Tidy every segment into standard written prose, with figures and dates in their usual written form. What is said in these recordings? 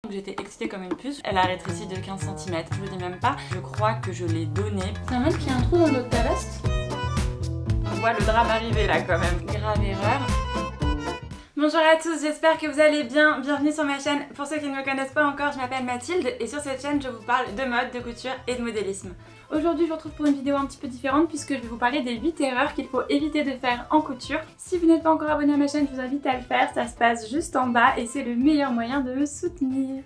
J'étais excitée comme une puce. Elle a rétréci de 15 cm, je vous dis même pas. Je crois que je l'ai donné. C'est normal qu'il y ait un trou dans le dos de ta veste? On voit le drame arriver là quand même. Grave erreur. Bonjour à tous, j'espère que vous allez bien. Bienvenue sur ma chaîne. Pour ceux qui ne me connaissent pas encore, je m'appelle Mathilde et sur cette chaîne je vous parle de mode, de couture et de modélisme. Aujourd'hui je vous retrouve pour une vidéo un petit peu différente puisque je vais vous parler des 8 erreurs qu'il faut éviter de faire en couture. Si vous n'êtes pas encore abonné à ma chaîne, je vous invite à le faire, ça se passe juste en bas et c'est le meilleur moyen de me soutenir.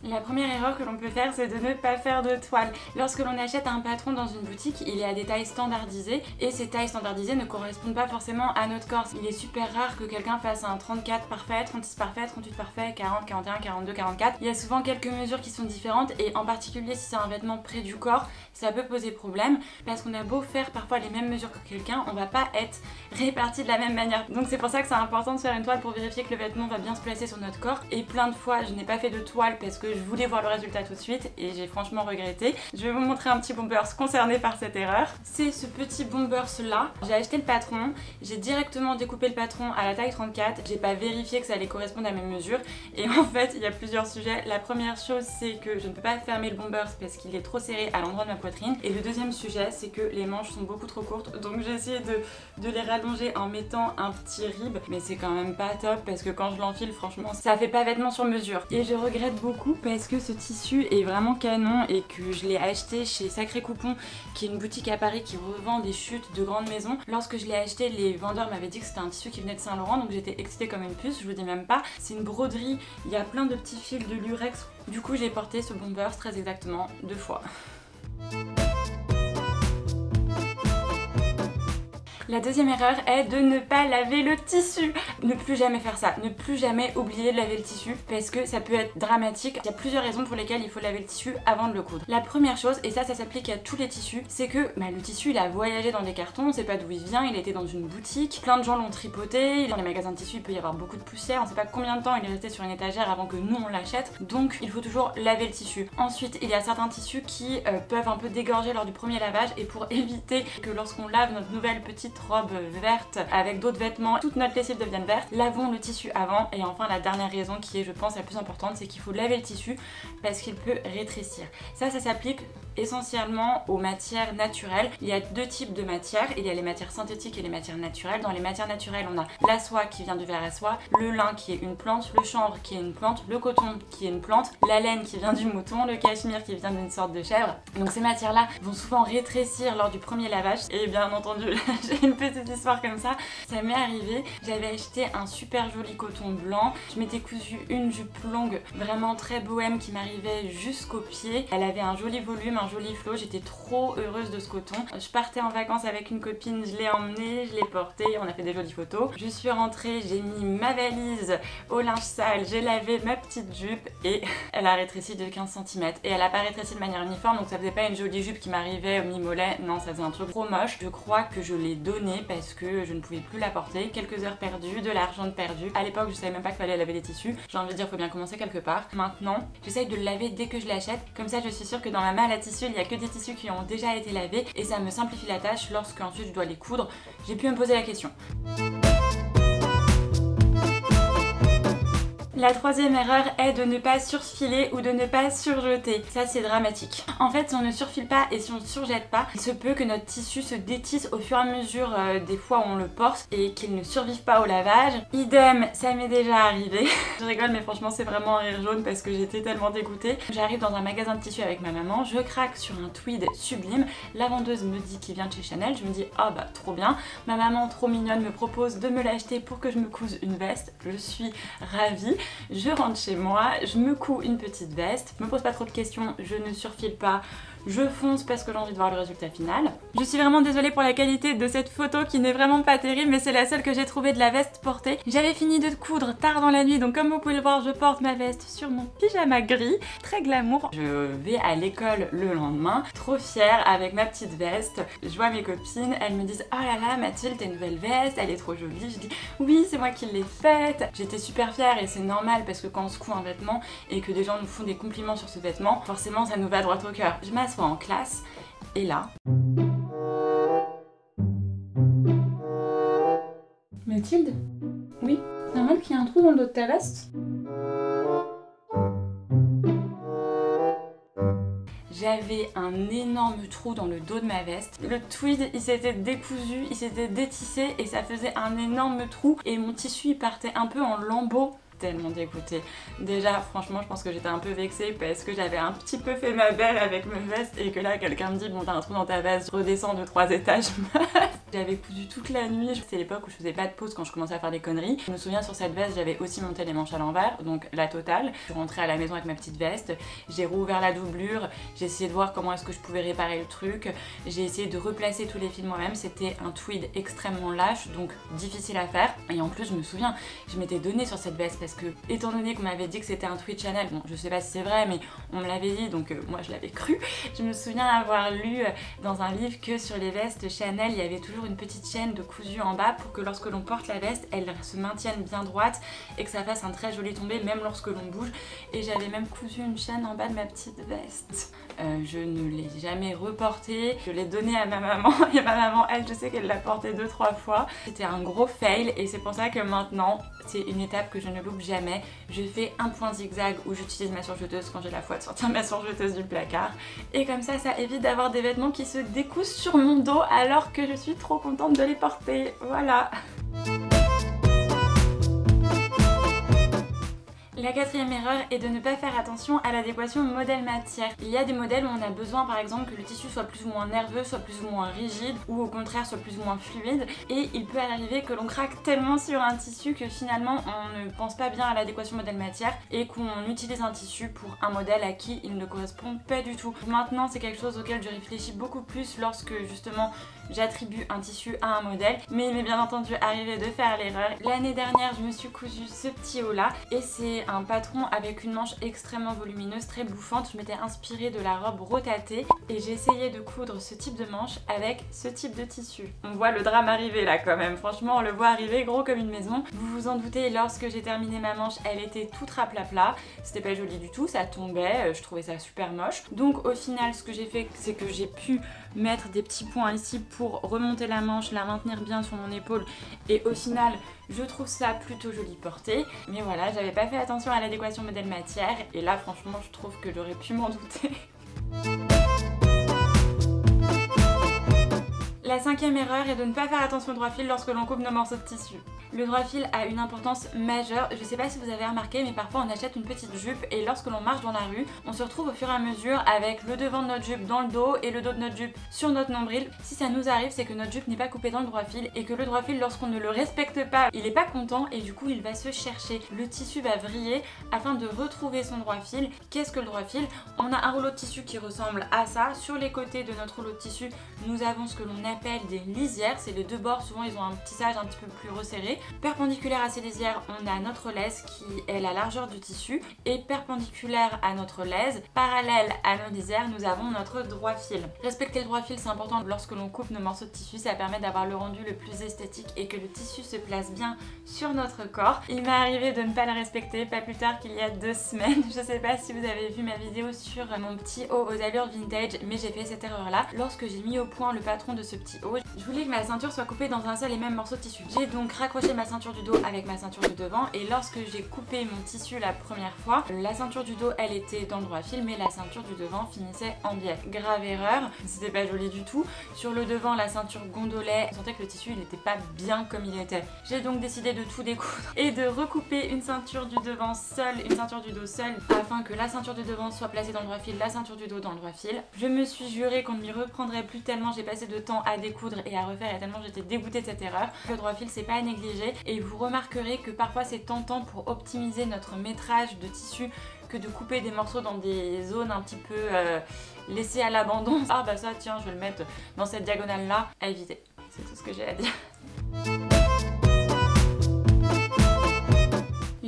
La première erreur que l'on peut faire, c'est de ne pas faire de toile. Lorsque l'on achète un patron dans une boutique, il y a des tailles standardisées et ces tailles standardisées ne correspondent pas forcément à notre corps. Il est super rare que quelqu'un fasse un 34 parfait, 36 parfait, 38 parfait, 40, 41, 42, 44. Il y a souvent quelques mesures qui sont différentes et en particulier si c'est un vêtement près du corps, ça peut poser problème parce qu'on a beau faire parfois les mêmes mesures que quelqu'un, on va pas être répartis de la même manière. Donc c'est pour ça que c'est important de faire une toile pour vérifier que le vêtement va bien se placer sur notre corps. Et plein de fois, je n'ai pas fait de toile parce que je voulais voir le résultat tout de suite et j'ai franchement regretté. Je vais vous montrer un petit bombers concerné par cette erreur. C'est ce petit bombers là. J'ai acheté le patron, j'ai directement découpé le patron à la taille 34. J'ai pas vérifié que ça allait correspondre à mes mesures et en fait il y a plusieurs sujets. La première chose c'est que je ne peux pas fermer le bombers parce qu'il est trop serré à l'endroit de ma poitrine et le deuxième sujet c'est que les manches sont beaucoup trop courtes donc j'ai essayé de les rallonger en mettant un petit rib mais c'est quand même pas top parce que quand je l'enfile franchement ça fait pas vêtement sur mesure et je regrette beaucoup parce que ce tissu est vraiment canon et que je l'ai acheté chez Sacré Coupon qui est une boutique à Paris qui revend des chutes de grandes maisons. Lorsque je l'ai acheté, les vendeurs m'avaient dit que c'était un tissu qui venait de Saint-Laurent donc j'étais excitée comme une puce, je vous dis même pas. C'est une broderie, il y a plein de petits fils de lurex. Du coup j'ai porté ce bombers très exactement 2 fois. La deuxième erreur est de ne pas laver le tissu. Ne plus jamais faire ça, ne plus jamais oublier de laver le tissu parce que ça peut être dramatique. Il y a plusieurs raisons pour lesquelles il faut laver le tissu avant de le coudre. La première chose, et ça s'applique à tous les tissus, c'est que le tissu il a voyagé dans des cartons, on sait pas d'où il vient, il était dans une boutique, plein de gens l'ont tripoté, dans les magasins de tissu il peut y avoir beaucoup de poussière, on sait pas combien de temps il est resté sur une étagère avant que nous on l'achète, donc il faut toujours laver le tissu. Ensuite, il y a certains tissus qui peuvent un peu dégorger lors du premier lavage et pour éviter que lorsqu'on lave notre nouvelle petite robe verte avec d'autres vêtements, toute notre lessive devienne verte, lavons le tissu avant. Et enfin la dernière raison qui est je pense la plus importante, c'est qu'il faut laver le tissu parce qu'il peut rétrécir. Ça s'applique essentiellement aux matières naturelles. Il y a deux types de matières, il y a les matières synthétiques et les matières naturelles. Dans les matières naturelles on a la soie qui vient du ver à soie, le lin qui est une plante, le chanvre qui est une plante, le coton qui est une plante, la laine qui vient du mouton, le cachemire qui vient d'une sorte de chèvre. Donc ces matières là vont souvent rétrécir lors du premier lavage et bien entendu j'ai une petite histoire comme ça m'est arrivé. J'avais acheté un super joli coton blanc, je m'étais cousu une jupe longue vraiment très bohème qui m'arrivait jusqu'aux pieds. Elle avait un joli volume, un joli flot, j'étais trop heureuse de ce coton. Je partais en vacances avec une copine, je l'ai emmenée, je l'ai portée, on a fait des jolies photos. Je suis rentrée, j'ai mis ma valise au linge sale, j'ai lavé ma petite jupe et elle a rétréci de 15 cm et elle a pas rétréci de manière uniforme donc ça faisait pas une jolie jupe qui m'arrivait au mi-mollet, non ça faisait un truc trop moche. Je crois que je l'ai donnée parce que je ne pouvais plus la porter. Quelques heures perdues, de l'argent de perdu. À l'époque je savais même pas qu'il fallait laver les tissus. J'ai envie de dire faut bien commencer quelque part. Maintenant j'essaye de le laver dès que je l'achète. Comme ça je suis sûre que dans ma malle à tissu il y a que des tissus qui ont déjà été lavés et ça me simplifie la tâche lorsque ensuite je dois les coudre. J'ai pu me poser la question. La troisième erreur est de ne pas surfiler ou de ne pas surjeter. Ça c'est dramatique. En fait si on ne surfile pas et si on ne surjette pas, il se peut que notre tissu se détisse au fur et à mesure des fois où on le porte et qu'il ne survive pas au lavage. Idem, ça m'est déjà arrivé. Je rigole mais franchement c'est vraiment un rire jaune parce que j'étais tellement dégoûtée. J'arrive dans un magasin de tissu avec ma maman, je craque sur un tweed sublime. La vendeuse me dit qu'il vient de chez Chanel, je me dis ah bah trop bien. Ma maman trop mignonne me propose de me l'acheter pour que je me couse une veste. Je suis ravie. Je rentre chez moi, je me couds une petite veste, me pose pas trop de questions, je ne surfile pas, je fonce parce que j'ai envie de voir le résultat final. Je suis vraiment désolée pour la qualité de cette photo qui n'est vraiment pas terrible mais c'est la seule que j'ai trouvée de la veste portée. J'avais fini de coudre tard dans la nuit donc comme vous pouvez le voir je porte ma veste sur mon pyjama gris, très glamour. Je vais à l'école le lendemain, trop fière avec ma petite veste. Je vois mes copines, elles me disent oh là là Mathilde t'as une nouvelle veste, elle est trop jolie. Je dis oui c'est moi qui l'ai faite. J'étais super fière et c'est normal parce que quand on se coud un vêtement et que des gens nous font des compliments sur ce vêtement, forcément ça nous va droit au cœur. Je m'assois en classe et là... Mathilde? Oui? Normal qu'il y ait un trou dans le dos de ta veste. J'avais un énorme trou dans le dos de ma veste. Le tweed, il s'était décousu, il s'était détissé et ça faisait un énorme trou et mon tissu il partait un peu en lambeaux. Tellement dégoûtée. Déjà, franchement, je pense que j'étais un peu vexée parce que j'avais un petit peu fait ma belle avec mes vestes et que là, quelqu'un me dit bon, t'as un trou dans ta veste, redescends de 3 étages. J'avais cousu toute la nuit. C'était l'époque où je faisais pas de pause quand je commençais à faire des conneries. Je me souviens sur cette veste, j'avais aussi monté les manches à l'envers, donc la totale. Je suis rentrée à la maison avec ma petite veste. J'ai rouvert la doublure. J'ai essayé de voir comment est-ce que je pouvais réparer le truc. J'ai essayé de replacer tous les fils moi-même. C'était un tweed extrêmement lâche, donc difficile à faire. Et en plus, je me souviens, je m'étais donnée sur cette veste parce que, étant donné qu'on m'avait dit que c'était un tweed Chanel, bon, je sais pas si c'est vrai, mais on me l'avait dit, donc moi je l'avais cru. Je me souviens avoir lu dans un livre que sur les vestes Chanel, il y avait toujours une petite chaîne de cousu en bas pour que lorsque l'on porte la veste, elle se maintienne bien droite et que ça fasse un très joli tombé, même lorsque l'on bouge. Et j'avais même cousu une chaîne en bas de ma petite veste. Je ne l'ai jamais reportée. Je l'ai donnée à ma maman et ma maman, elle, je sais qu'elle l'a portée 2-3 fois. C'était un gros fail et c'est pour ça que maintenant, c'est une étape que je ne loupe jamais. Je fais un point zigzag où j'utilise ma surjeteuse quand j'ai la foi de sortir ma surjeteuse du placard. Et comme ça évite d'avoir des vêtements qui se décousent sur mon dos alors que je suis trop contente de les porter. Voilà. La quatrième erreur est de ne pas faire attention à l'adéquation modèle-matière. Il y a des modèles où on a besoin par exemple que le tissu soit plus ou moins nerveux, soit plus ou moins rigide ou au contraire soit plus ou moins fluide et il peut arriver que l'on craque tellement sur un tissu que finalement on ne pense pas bien à l'adéquation modèle-matière et qu'on utilise un tissu pour un modèle à qui il ne correspond pas du tout. Maintenant c'est quelque chose auquel je réfléchis beaucoup plus lorsque justement j'attribue un tissu à un modèle, mais il m'est bien entendu arrivé de faire l'erreur. L'année dernière je me suis cousu ce petit haut là et c'est un patron avec une manche extrêmement volumineuse, très bouffante. Je m'étais inspirée de la robe rotatée et j'ai essayé de coudre ce type de manche avec ce type de tissu. On voit le drame arriver là quand même, franchement on le voit arriver gros comme une maison. Vous vous en doutez, lorsque j'ai terminé ma manche, elle était toute raplapla, c'était pas joli du tout, ça tombait, je trouvais ça super moche. Donc au final ce que j'ai fait, c'est que j'ai pu mettre des petits points ici pour remonter la manche, la maintenir bien sur mon épaule et au final je trouve ça plutôt joli porté. Mais voilà, j'avais pas fait attention à l'adéquation modèle-matière et là franchement je trouve que j'aurais pu m'en douter. La cinquième erreur est de ne pas faire attention au droit fil lorsque l'on coupe nos morceaux de tissu. Le droit fil a une importance majeure. Je sais pas si vous avez remarqué, mais parfois on achète une petite jupe et lorsque l'on marche dans la rue, on se retrouve au fur et à mesure avec le devant de notre jupe dans le dos et le dos de notre jupe sur notre nombril. Si ça nous arrive, c'est que notre jupe n'est pas coupée dans le droit fil et que le droit fil, lorsqu'on ne le respecte pas, il est pas content et du coup il va se chercher. Le tissu va vriller afin de retrouver son droit fil. Qu'est-ce que le droit fil? On a un rouleau de tissu qui ressemble à ça. Sur les côtés de notre rouleau de tissu, nous avons ce que l'on appelle des lisières. C'est les deux bords, souvent ils ont un tissage un petit peu plus resserré. Perpendiculaire à ces lisières, on a notre laisse qui est la largeur du tissu et perpendiculaire à notre laisse, parallèle à nos lisières, nous avons notre droit fil. Respecter le droit fil, c'est important lorsque l'on coupe nos morceaux de tissu, ça permet d'avoir le rendu le plus esthétique et que le tissu se place bien sur notre corps. Il m'est arrivé de ne pas le respecter pas plus tard qu'il y a 2 semaines. Je sais pas si vous avez vu ma vidéo sur mon petit haut aux allures vintage, mais j'ai fait cette erreur là. Lorsque j'ai mis au point le patron de ce petit haut, je voulais que ma ceinture soit coupée dans un seul et même morceau de tissu. J'ai donc raccroché ma ceinture du dos avec ma ceinture du devant et lorsque j'ai coupé mon tissu la première fois, la ceinture du dos elle était dans le droit fil mais la ceinture du devant finissait en biais. Grave erreur, c'était pas joli du tout. Sur le devant la ceinture gondolait, on sentait que le tissu il n'était pas bien comme il était. J'ai donc décidé de tout découdre et de recouper une ceinture du devant seule, une ceinture du dos seule afin que la ceinture du devant soit placée dans le droit fil, la ceinture du dos dans le droit fil. Je me suis juré qu'on ne m'y reprendrait plus tellement j'ai passé de temps à découdre et à refaire et tellement j'étais dégoûtée de cette erreur. Le droit fil c'est pas à négliger et vous remarquerez que parfois c'est tentant pour optimiser notre métrage de tissu que de couper des morceaux dans des zones un petit peu laissées à l'abandon. Ah bah ça tiens je vais le mettre dans cette diagonale là, à éviter. C'est tout ce que j'ai à dire.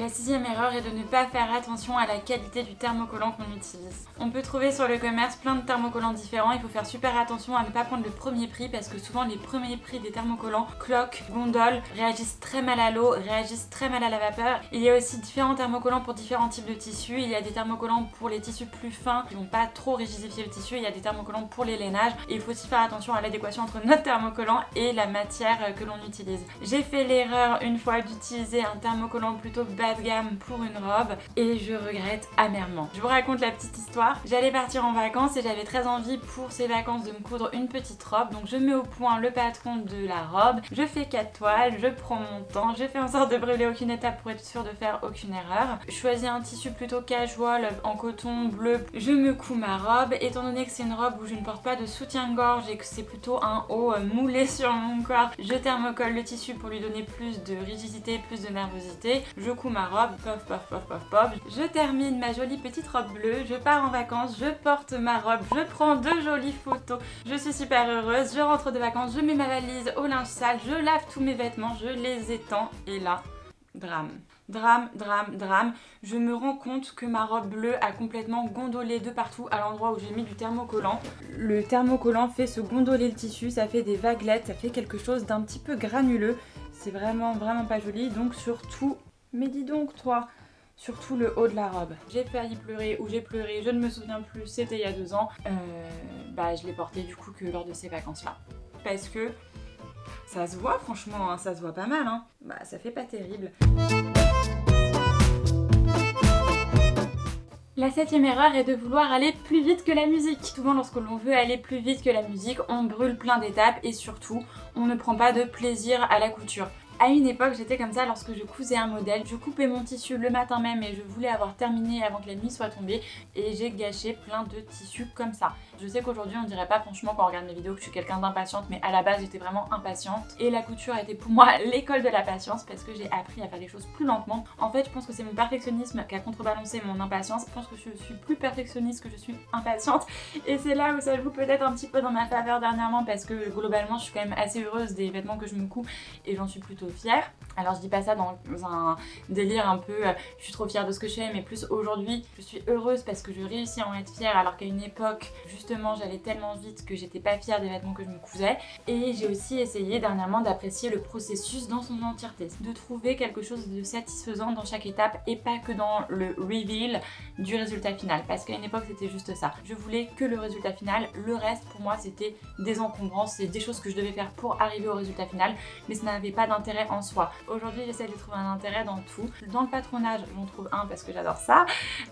La sixième erreur est de ne pas faire attention à la qualité du thermocollant qu'on utilise. On peut trouver sur le commerce plein de thermocollants différents, il faut faire super attention à ne pas prendre le premier prix parce que souvent les premiers prix des thermocollants, cloques, gondoles, réagissent très mal à l'eau, réagissent très mal à la vapeur. Il y a aussi différents thermocollants pour différents types de tissus, il y a des thermocollants pour les tissus plus fins qui vont pas trop rigidifier le tissu, il y a des thermocollants pour les lainages et il faut aussi faire attention à l'adéquation entre notre thermocollant et la matière que l'on utilise. J'ai fait l'erreur une fois d'utiliser un thermocollant plutôt bas de gamme pour une robe et je regrette amèrement. Je vous raconte la petite histoire. J'allais partir en vacances et j'avais très envie pour ces vacances de me coudre une petite robe, donc je mets au point le patron de la robe, je fais 4 toiles, je prends mon temps, je fais en sorte de brûler aucune étape pour être sûre de faire aucune erreur. Je choisis un tissu plutôt casual en coton bleu, je me couds ma robe, étant donné que c'est une robe où je ne porte pas de soutien-gorge et que c'est plutôt un haut moulé sur mon corps, je thermocolle le tissu pour lui donner plus de rigidité, plus de nervosité, je couds ma robe, pof pof pof pof pof, je termine ma jolie petite robe bleue, je pars en vacances, je porte ma robe, je prends de jolies photos, je suis super heureuse, je rentre de vacances, je mets ma valise au linge sale, je lave tous mes vêtements, je les étends et là, drame. Drame, drame, drame, je me rends compte que ma robe bleue a complètement gondolé de partout à l'endroit où j'ai mis du thermocollant. Le thermocollant fait se gondoler le tissu, ça fait des vaguelettes, ça fait quelque chose d'un petit peu granuleux. C'est vraiment pas joli, donc surtout, mais dis donc toi, surtout le haut de la robe. J'ai failli pleurer ou j'ai pleuré, je ne me souviens plus, c'était il y a 2 ans. Je l'ai porté du coup que lors de ces vacances-là. Parce que ça se voit franchement, hein, ça se voit pas mal, hein. Ça fait pas terrible. La 7e erreur est de vouloir aller plus vite que la musique. Souvent lorsque l'on veut aller plus vite que la musique, on brûle plein d'étapes et surtout, on ne prend pas de plaisir à la couture. À une époque, j'étais comme ça lorsque je cousais un modèle. Je coupais mon tissu le matin même et je voulais avoir terminé avant que la nuit soit tombée et j'ai gâché plein de tissus comme ça. Je sais qu'aujourd'hui on dirait pas franchement quand on regarde mes vidéos que je suis quelqu'un d'impatiente, mais à la base j'étais vraiment impatiente et la couture a été pour moi l'école de la patience parce que j'ai appris à faire les choses plus lentement. En fait, je pense que c'est mon perfectionnisme qui a contrebalancé mon impatience. Je pense que je suis plus perfectionniste que je suis impatiente et c'est là où ça joue peut-être un petit peu dans ma faveur dernièrement parce que globalement je suis quand même assez heureuse des vêtements que je me couds et j'en suis plutôt fière. Alors je dis pas ça dans un délire un peu je suis trop fière de ce que je fais, mais plus aujourd'hui je suis heureuse parce que je réussis à en être fière alors qu'à une époque justement j'allais tellement vite que j'étais pas fière des vêtements que je me cousais. Et j'ai aussi essayé dernièrement d'apprécier le processus dans son entièreté, de trouver quelque chose de satisfaisant dans chaque étape et pas que dans le reveal du résultat final, parce qu'à une époque c'était juste ça, je voulais que le résultat final, le reste pour moi c'était des encombrances, c'est des choses que je devais faire pour arriver au résultat final, mais ça n'avait pas d'intérêt en soi. Aujourd'hui j'essaie de trouver un intérêt dans tout. Dans le patronage j'en trouve un parce que j'adore ça,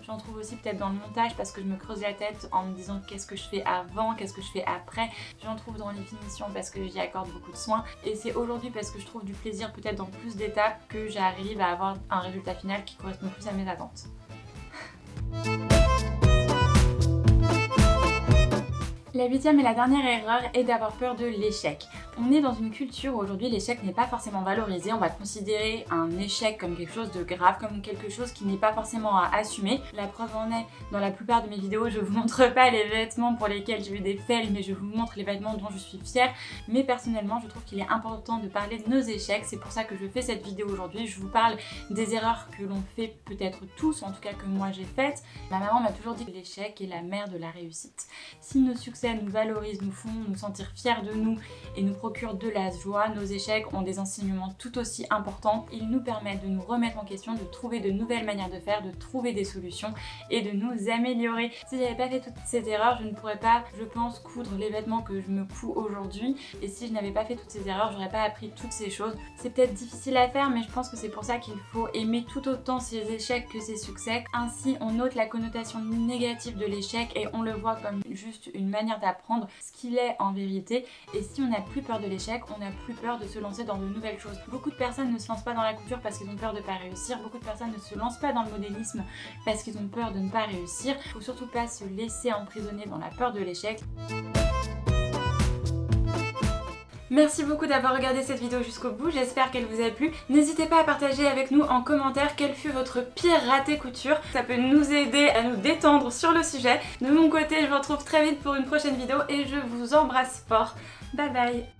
j'en trouve aussi peut-être dans le montage parce que je me creuse la tête en me disant qu'est-ce que je fais avant, qu'est-ce que je fais après, j'en trouve dans les finitions parce que j'y accorde beaucoup de soins et c'est aujourd'hui parce que je trouve du plaisir peut-être dans plus d'étapes que j'arrive à avoir un résultat final qui correspond plus à mes attentes. La 8e et la dernière erreur est d'avoir peur de l'échec. On est dans une culture où aujourd'hui l'échec n'est pas forcément valorisé, on va considérer un échec comme quelque chose de grave, comme quelque chose qui n'est pas forcément à assumer. La preuve en est, dans la plupart de mes vidéos, je vous montre pas les vêtements pour lesquels j'ai eu des fails, mais je vous montre les vêtements dont je suis fière. Mais personnellement, je trouve qu'il est important de parler de nos échecs, c'est pour ça que je fais cette vidéo aujourd'hui. Je vous parle des erreurs que l'on fait peut-être tous, en tout cas que moi j'ai faites. Ma maman m'a toujours dit que l'échec est la mère de la réussite. Si nos succès nous valorisent, nous font nous sentir fiers de nous et nous procurent de la joie, nos échecs ont des enseignements tout aussi importants. Ils nous permettent de nous remettre en question, de trouver de nouvelles manières de faire, de trouver des solutions et de nous améliorer. Si j'avais pas fait toutes ces erreurs, je ne pourrais pas, je pense, coudre les vêtements que je me couds aujourd'hui. Et si je n'avais pas fait toutes ces erreurs, j'aurais pas appris toutes ces choses. C'est peut-être difficile à faire, mais je pense que c'est pour ça qu'il faut aimer tout autant ses échecs que ses succès. Ainsi, on ôte la connotation négative de l'échec et on le voit comme juste une manière d'apprendre ce qu'il est en vérité. Et si on n'a plus peur de l'échec, on n'a plus peur de se lancer dans de nouvelles choses. Beaucoup de personnes ne se lancent pas dans la couture parce qu'ils ont peur de ne pas réussir. Beaucoup de personnes ne se lancent pas dans le modélisme parce qu'ils ont peur de ne pas réussir. Il faut surtout pas se laisser emprisonner dans la peur de l'échec. Merci beaucoup d'avoir regardé cette vidéo jusqu'au bout, j'espère qu'elle vous a plu. N'hésitez pas à partager avec nous en commentaire quel fut votre pire raté couture. Ça peut nous aider à nous détendre sur le sujet. De mon côté, je vous retrouve très vite pour une prochaine vidéo et je vous embrasse fort. Bye bye.